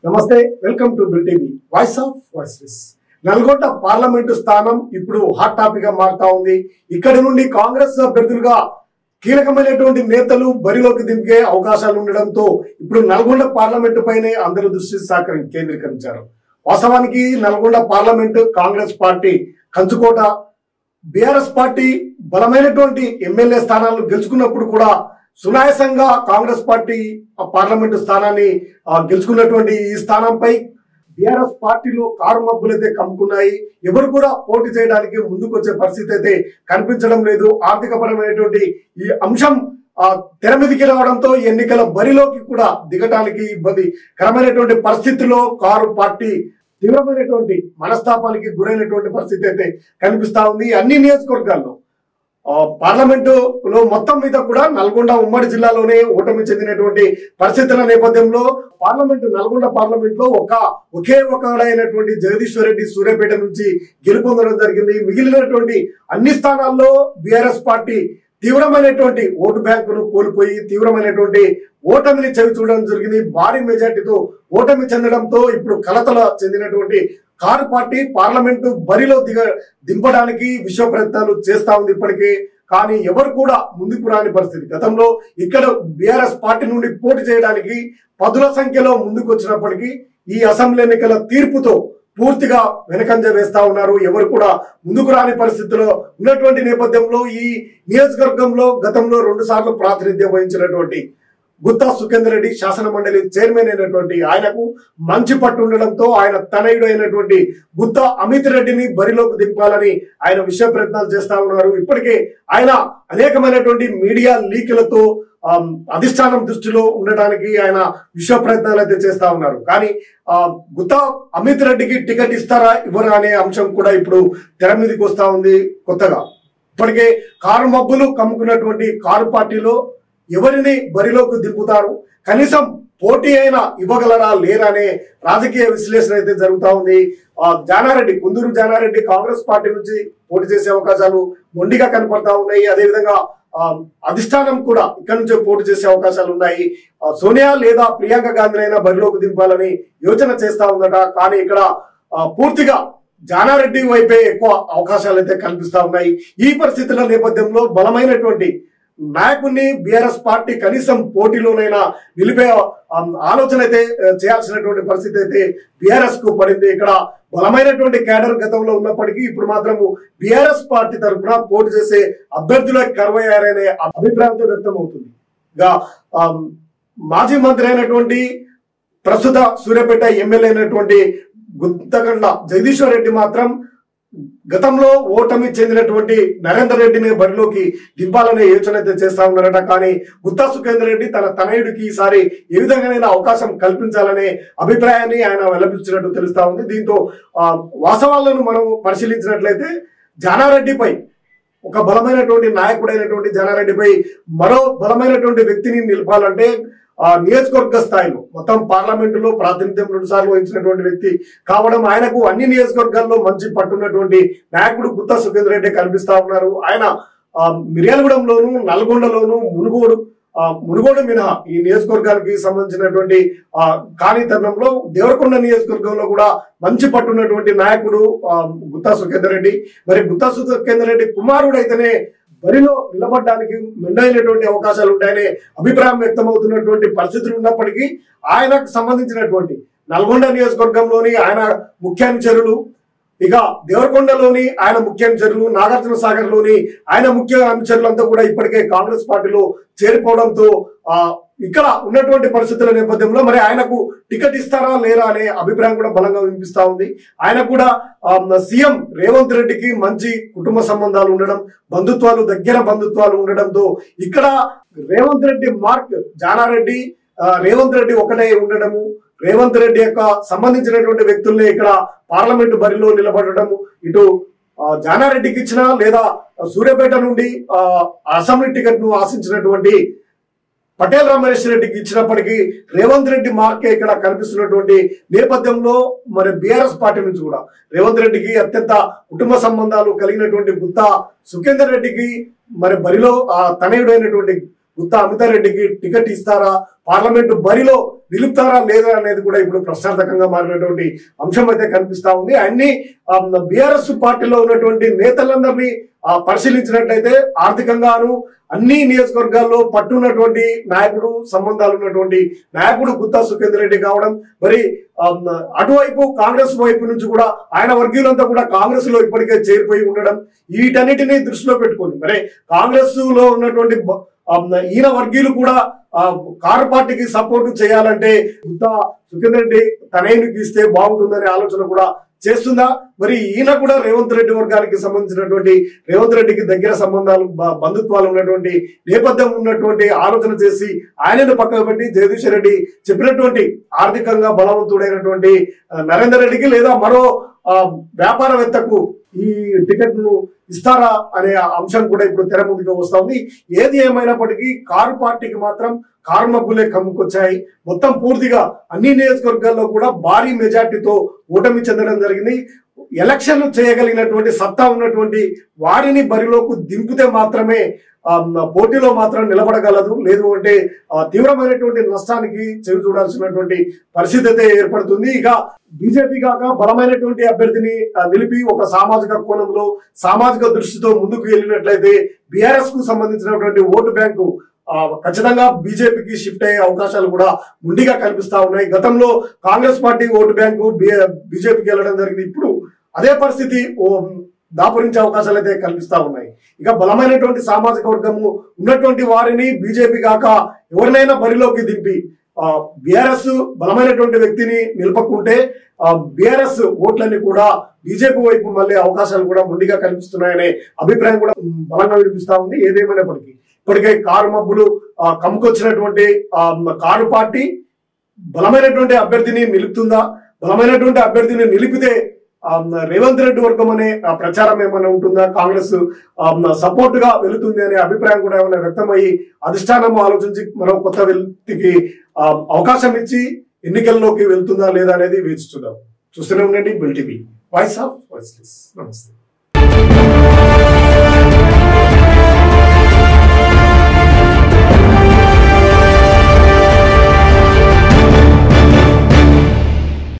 నమస్తే, welcome to bill TV voice of voiceless. Nalgonda parliament స్థానం ఇప్పుడు హాట్ టాపిక్ గా మారుతా ఉంది. ఇక్కడి నుండి కాంగ్రెస్ అభ్యర్థులుగా కీలకమైనటువంటి నేతలు బరిలోకి దింపే అవకాశాలు ఉండడంతో ఇప్పుడు నల్గొండ పార్లమెంటు పైనే అందరూ దృష్టి కేంద్రీకరించారు. వాస్తవానికి నల్గొండ పార్లమెంటు కాంగ్రెస్ పార్టీ కంచుకోట, బీఆర్ఎస్ పార్టీ బలమైనటువంటి ఎమ్మెల్యే స్థానాలను గెలుచుకున్నప్పుడు కూడా సునాయాసంగా కాంగ్రెస్ పార్టీ పార్లమెంటు స్థానాన్ని గెలుచుకున్నటువంటి ఈ స్థానంపై బీఆర్ఎస్ పార్టీలో కారు మబ్బులైతే కమ్ముకున్నాయి. ఎవరు కూడా పోటీ చేయడానికి ముందుకు వచ్చే పరిస్థితి అయితే కనిపించడం లేదు. ఆర్థిక పరమైనటువంటి ఈ అంశం తెర మీదకి రావడంతో ఎన్నికల బరిలోకి కూడా దిగటానికి ఇబ్బందికరమైనటువంటి పరిస్థితుల్లో కారు పార్టీ తీవ్రమైనటువంటి మనస్తాపానికి గురైనటువంటి పరిస్థితి అయితే కనిపిస్తా ఉంది. అన్ని నియోజకవర్గాల్లో పార్లమెంటులో మొత్తం మీద కూడా నల్గొండ ఉమ్మడి జిల్లాలోనే ఓటమి చెందినటువంటి పరిస్థితుల నేపథ్యంలో నల్గొండ పార్లమెంట్ లో ఒకే ఒకడైనటువంటి జగదీశ్వర్ రెడ్డి సూర్యాపేట నుంచి గెలుపొందడం జరిగింది. మిగిలినటువంటి అన్ని స్థానాల్లో బీఆర్ఎస్ పార్టీ తీవ్రమైనటువంటి ఓటు బ్యాంకును కోల్పోయి తీవ్రమైనటువంటి ఓటమిని చవి చూడడం జరిగింది. భారీ మెజార్టీతో ఓటమి చెందడంతో ఇప్పుడు కలతల చెందినటువంటి కారు పార్టీ పార్లమెంటు బరిలో దింపడానికి విశ్వ ప్రయత్నాలు చేస్తా ఉంది ఇప్పటికే. కానీ ఎవరు కూడా ముందుకు రాని పరిస్థితి. గతంలో ఇక్కడ బీఆర్ఎస్ పార్టీ నుండి పోటీ చేయడానికి పదుల సంఖ్యలో ముందుకు వచ్చినప్పటికీ ఈ అసెంబ్లీ ఎన్నికల తీర్పుతో పూర్తిగా వెనకంజ వేస్తా ఉన్నారు. ఎవరు కూడా ముందుకు రాని పరిస్థితిలో ఉన్నటువంటి నేపథ్యంలో ఈ నియోజకవర్గంలో గతంలో 2 సార్లు ప్రాతినిధ్యం వహించినటువంటి గుత్తా సుఖేందర్ రెడ్డి శాసన మండలి చైర్మన్ అయినటువంటి ఆయనకు మంచి పట్టు ఉండడంతో ఆయన తనయుడు అయినటువంటి గుత్తా అమిత్ రెడ్డిని బరిలోకి దింపాలని ఆయన విశ్వ ప్రయత్నాలు చేస్తా ఉన్నారు. ఇప్పటికే ఆయన అనేకమైనటువంటి మీడియా లీకులతో అధిష్టానం దృష్టిలో ఉండటానికి ఆయన విశ్వ ప్రయత్నాలు అయితే చేస్తా ఉన్నారు. కానీ గుత్తా అమిత్ రెడ్డికి టికెట్ ఇస్తారా ఇవ్వరా అనే అంశం కూడా ఇప్పుడు తెర మీదకి వస్తా ఉంది. కొత్తగా ఇప్పటికే కారు మబ్బులు కమ్ముకున్నటువంటి కారు పార్టీలో ఎవరిని బరిలోకి దింపుతారు, కనీసం పోటీ అయినా ఇవ్వగలరా లేరా అనే రాజకీయ విశ్లేషణ అయితే జరుగుతూ ఉంది. కుందూరు జానారెడ్డి కాంగ్రెస్ పార్టీ నుంచి పోటీ చేసే అవకాశాలు మొండిగా కనపడతా ఉన్నాయి. అదేవిధంగా అధిష్టానం కూడా ఇక్కడ నుంచే పోటీ చేసే అవకాశాలు ఉన్నాయి. సోనియా లేదా ప్రియాంక గాంధీ అయినా బరిలోకి దింపాలని యోచన చేస్తా ఉందట. కానీ ఇక్కడ పూర్తిగా జానారెడ్డి వైపే ఎక్కువ అవకాశాలు అయితే కనిపిస్తా ఉన్నాయి. ఈ పరిస్థితుల నేపథ్యంలో బలమైనటువంటి నాయకుడిని బీఆర్ఎస్ పార్టీ కనీసం పోటీలోనైనా నిలిపే ఆలోచన అయితే చేయాల్సినటువంటి పరిస్థితి అయితే బీఆర్ఎస్ కు పడింది. ఇక్కడ బలమైనటువంటి క్యాడర్ గతంలో ఉన్నప్పటికీ ఇప్పుడు మాత్రము బీఆర్ఎస్ పార్టీ తరఫున పోటీ చేసే అభ్యర్థులకు కరువయ్యారనే అభిప్రాయంతో వ్యక్తం అవుతుంది. మాజీ మంత్రి అయినటువంటి ప్రస్తుత సూర్యాపేట ఎమ్మెల్యే అయినటువంటి గుంతకండ్ల జగదీశ్వర్ రెడ్డి మాత్రం గతంలో ఓటమి చెందినటువంటి నరేందర్ రెడ్డిని బరిలోకి దింపాలనే యోచన అయితే చేస్తా ఉన్నారట. కానీ గుత్తా సుఖేందర్ రెడ్డి తన తనయుడికి ఈసారి ఏ విధంగానైనా అవకాశం కల్పించాలనే అభిప్రాయాన్ని ఆయన వెల్లపించినట్టు తెలుస్తా ఉంది. దీంతో వాస్తవాలను మనం పరిశీలించినట్లయితే జానారెడ్డిపై ఒక బలమైనటువంటి నాయకుడైనటువంటి జానారెడ్డిపై మరో బలమైనటువంటి వ్యక్తిని నిలపాలంటే నియోజకవర్గ స్థాయిలో మొత్తం పార్లమెంటులో ప్రాతినిధ్యం 2 సార్లు వహించినటువంటి వ్యక్తి కావడం, ఆయనకు అన్ని నియోజకవర్గాల్లో మంచి పట్టున్నటువంటి నాయకుడు గుత్తా సుఖేందర్ రెడ్డి కనిపిస్తా ఉన్నారు. ఆయన మిర్యాలగూడెంలోను నల్గొండలోను మునుగోడు మినహా ఈ నియోజకవర్గానికి సంబంధించినటువంటి కాని తరుణంలో దేవరకొండ నియోజకవర్గంలో కూడా మంచి పట్టున్నటువంటి నాయకుడు గుత్తా సుఖేందర్ రెడ్డి. మరి గుత్తా సుఖేందర్ రెడ్డి కుమారుడు అయితేనే బరిలో నిలబడడానికి మెండైనటువంటి అవకాశాలు ఉంటాయనే అభిప్రాయం వ్యక్తమవుతున్నటువంటి పరిస్థితులు ఉన్నప్పటికీ ఆయనకు సంబంధించినటువంటి నల్గొండ నియోజకవర్గంలోని ఆయన ముఖ్య అనుచరులు, ఇక దేవరకొండలోని ఆయన ముఖ్య అనుచరులు, నాగార్జున సాగర్ లోని ఆయన ముఖ్య అనుచరులంతా కూడా ఇప్పటికే కాంగ్రెస్ పార్టీలో చేరిపోవడంతో ఇక్కడ ఉన్నటువంటి పరిస్థితుల నేపథ్యంలో మరి ఆయనకు టికెట్ ఇస్తారా లేరా అనే అభిప్రాయం కూడా బలంగా వినిపిస్తా ఉంది. ఆయన కూడా సీఎం రేవంత్ రెడ్డికి మంచి కుటుంబ సంబంధాలు ఉండడం, దగ్గర బంధుత్వాలు ఉండడంతో ఇక్కడ రేవంత్ రెడ్డి మార్క్ జానారెడ్డి రేవంత్ రెడ్డి ఒకటే ఉండడము, రేవంత్ రెడ్డి యొక్క సంబంధించినటువంటి వ్యక్తుల్ని ఇక్కడ పార్లమెంటు బరిలో నిలబడటము, ఇటు జానారెడ్డికి ఇచ్చిన లేదా సూర్యాపేట నుండి అసెంబ్లీ టికెట్ ను ఆశించినటువంటి పటేల్ రామేశ్వర రెడ్డికి ఇచ్చినప్పటికీ రేవంత్ రెడ్డి మార్కే ఇక్కడ కనిపిస్తున్నటువంటి నేపథ్యంలో మరి బీఆర్ఎస్ పార్టీ నుంచి కూడా రేవంత్ రెడ్డికి అత్యంత కుటుంబ సంబంధాలు కలిగినటువంటి గుత్తా సుఖేందర్ రెడ్డికి మరి బరిలో తనయుడైనటువంటి గుత్తా అమిత్ రెడ్డికి టికెట్ ఇస్తారా, పార్లమెంటు బరిలో నిలుపుతారా లేదా అనేది కూడా ఇప్పుడు ప్రశ్నార్థకంగా మారినటువంటి అంశం అయితే కనిపిస్తా ఉంది. అన్ని బీఆర్ఎస్ పార్టీలో ఉన్నటువంటి నేతలందరినీ పరిశీలించినట్లయితే ఆర్థికంగాను అన్ని నియోజకవర్గాల్లో పట్టున్నటువంటి నాయకుడు, సంబంధాలు ఉన్నటువంటి నాయకుడు గుత్తా సుఖేందర్ రెడ్డి కావడం, మరి అటువైపు కాంగ్రెస్ వైపు నుంచి కూడా ఆయన వర్గీయులంతా కూడా కాంగ్రెస్ లో ఇప్పటికే చేరిపోయి ఉండడం, వీటన్నిటినీ దృష్టిలో పెట్టుకొని మరి కాంగ్రెస్ లో ఉన్నటువంటి ఈయన వర్గీయులు కూడా కారు పార్టీకి సపోర్ట్ చేయాలంటే గుత్తా సుఖేందర్ రెడ్డి తనయునికి ఇస్తే బాగుంటుందనే ఆలోచన కూడా చేస్తుందా? మరి ఈయన కూడా రేవంత్ రెడ్డి వర్గానికి సంబంధించినటువంటి రేవంత్ రెడ్డికి దగ్గర సంబంధాలు, బంధుత్వాలు ఉన్నటువంటి నేపథ్యం ఉన్నటువంటి ఆలోచన చేసి ఆయనను పక్కకు పెట్టి జగదీష్ రెడ్డి చెప్పినటువంటి ఆర్థికంగా బలవంతుడైనటువంటి నరేందర్ రెడ్డికి లేదా మరో వ్యాపారవేత్తకు ఈ టికెట్ ను ఇస్తారా అనే అంశం కూడా ఇప్పుడు తెర ముందుకు వస్తా ఉంది. ఏది ఏమైనప్పటికీ కారు పార్టీకి మాత్రం కారు మబ్బులే కమ్ముకొచ్చాయి. మొత్తం పూర్తిగా అన్ని నియోజకవర్గాల్లో కూడా భారీ మెజార్టీతో ఓటమి చెందడం జరిగింది. ఎలక్షన్లు చేయగలిగినటువంటి సత్తా ఉన్నటువంటి వారిని బరిలోకి దింపితే మాత్రమే పోటీలో మాత్రం నిలబడగలదు, లేదు అంటే తీవ్రమైనటువంటి నష్టానికి చెవి చూడాల్సినటువంటి పరిస్థితి అయితే ఏర్పడుతుంది. ఇక బీజేపీ కాక బలమైనటువంటి అభ్యర్థిని నిలిపి ఒక సామాజిక కోణంలో సామాజిక దృష్టితో ముందుకు వెళ్ళినట్లయితే బీఆర్ఎస్ కు సంబంధించినటువంటి ఓటు బ్యాంకు ఖచ్చితంగా బీజేపీకి షిఫ్ట్ అయ్యే అవకాశాలు కూడా ముందుగా కనిపిస్తా ఉన్నాయి. గతంలో కాంగ్రెస్ పార్టీ ఓటు బ్యాంకు బీజేపీకి వెళ్ళడం జరిగింది. ఇప్పుడు అదే పరిస్థితి దాపురించే అవకాశాలు అయితే కల్పిస్తా ఉన్నాయి. ఇక బలమైనటువంటి సామాజిక వర్గము ఉన్నటువంటి వారిని బీజేపీ కాక ఎవరినైనా బరిలోకి దింపి బీఆర్ఎస్ బలమైనటువంటి వ్యక్తిని నిలపకుంటే బీఆర్ఎస్ ఓట్లన్నీ కూడా బీజేపీ వైపు మళ్ళీ అవకాశాలు కూడా ముందుగా కనిపిస్తున్నాయనే అభిప్రాయం కూడా బలంగా వినిపిస్తా ఉంది. ఏదేమైనప్పటికీ ఇప్పటికే కారు మబ్బులు కమ్ముకొచ్చినటువంటి కారు పార్టీ బలమైనటువంటి అభ్యర్థిని నిలుపుతుందా? బలమైనటువంటి అభ్యర్థిని నిలిపితే రేవంత్ రెడ్డి వర్గం అనే ప్రచారం ఏమైనా ఉంటుందా? కాంగ్రెస్ సపోర్ట్ గా వెళుతుంది అనే అభిప్రాయం కూడా ఏమైనా వ్యక్తమయ్యి అధిష్టానం ఆలోచించి మరో కొత్త వ్యక్తికి అవకాశం ఇచ్చి ఎన్నికల్లోకి వెళ్తుందా లేదా అనేది వేచి చూద్దాం. చూస్తూనే ఉండండి bull TV, voice of voiceless. నమస్తే.